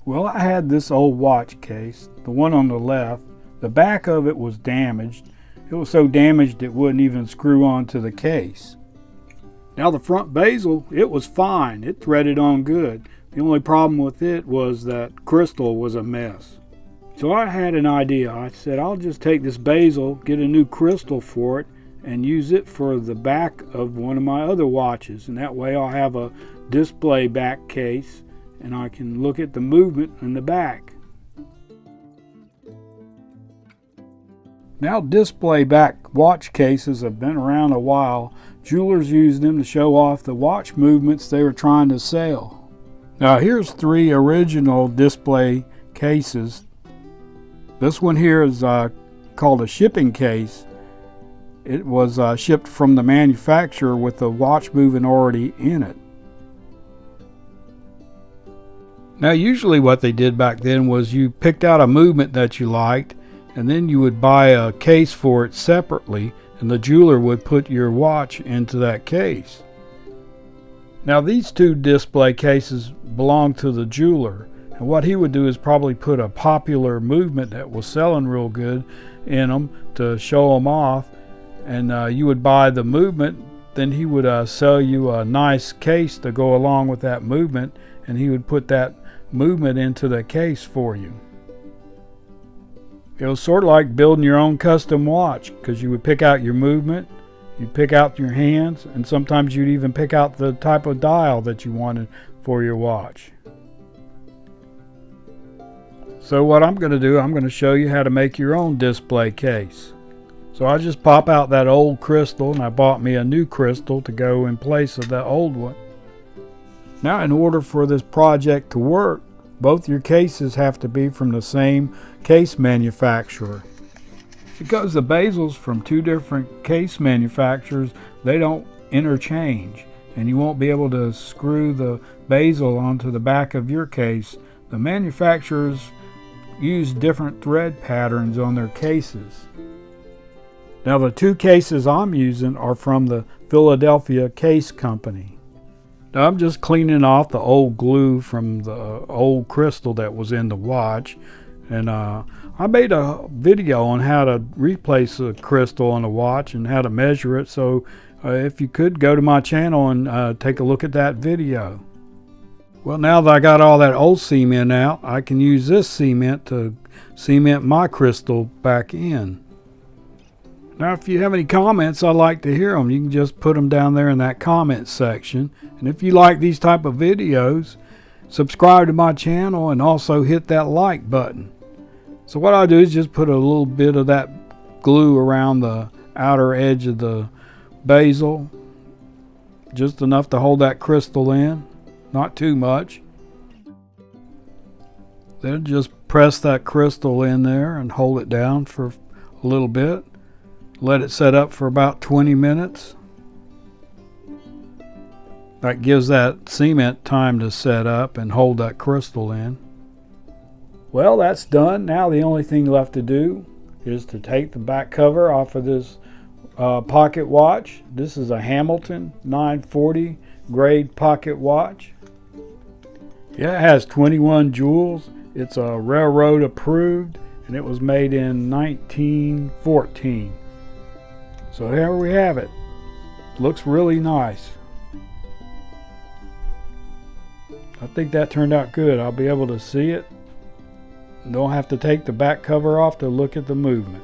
Well, I had this old watch case, the one on the left. The back of it was damaged. It was so damaged it wouldn't even screw onto the case. Now the front bezel, it was fine. It threaded on good. The only problem with it was that crystal was a mess. So I had an idea. I said I'll just take this bezel, get a new crystal for it, and use it for the back of one of my other watches. And that way I'll have a display back case and I can look at the movement in the back. Now display back watch cases have been around a while. Jewelers use them to show off the watch movements they were trying to sell. Now here's 3 original display cases. This one here is called a shipping case. It was shipped from the manufacturer with the watch moving already in it. Now usually what they did back then was you picked out a movement that you liked, and then you would buy a case for it separately, and the jeweler would put your watch into that case. Now these 2 display cases belong to the jeweler, and what he would do is probably put a popular movement that was selling real good in them to show them off, and you would buy the movement. Then he would sell you a nice case to go along with that movement, and he would put that movement into the case for you. It was sort of like building your own custom watch, because you would pick out your movement, you'd pick out your hands, and sometimes you'd even pick out the type of dial that you wanted for your watch. So what I'm going to do, I'm going to show you how to make your own display case. So I just pop out that old crystal, and I bought me a new crystal to go in place of that old one. Now in order for this project to work, both your cases have to be from the same case manufacturer. Because the bezels from 2 different case manufacturers, they don't interchange, and you won't be able to screw the bezel onto the back of your case. The manufacturers use different thread patterns on their cases. Now the 2 cases I'm using are from the Philadelphia Case Company. Now I'm just cleaning off the old glue from the old crystal that was in the watch, and I made a video on how to replace a crystal on a watch and how to measure it, so if you could go to my channel and take a look at that video. Well, now that I got all that old cement out, I can use this cement to cement my crystal back in. Now if you have any comments, I'd like to hear them. You can just put them down there in that comment section. And if you like these type of videos, subscribe to my channel and also hit that like button. So what I do is just put a little bit of that glue around the outer edge of the bezel, just enough to hold that crystal in, not too much. Then just press that crystal in there and hold it down for a little bit. Let it set up for about 20 minutes. That gives that cement time to set up and hold that crystal in. Well, that's done. Now the only thing left to do is to take the back cover off of this pocket watch. This is a Hamilton 940 grade pocket watch. Yeah, it has 21 jewels. It's a railroad approved, and it was made in 1914. So here we have it. Looks really nice. I think that turned out good. I'll be able to see it. Don't have to take the back cover off to look at the movement.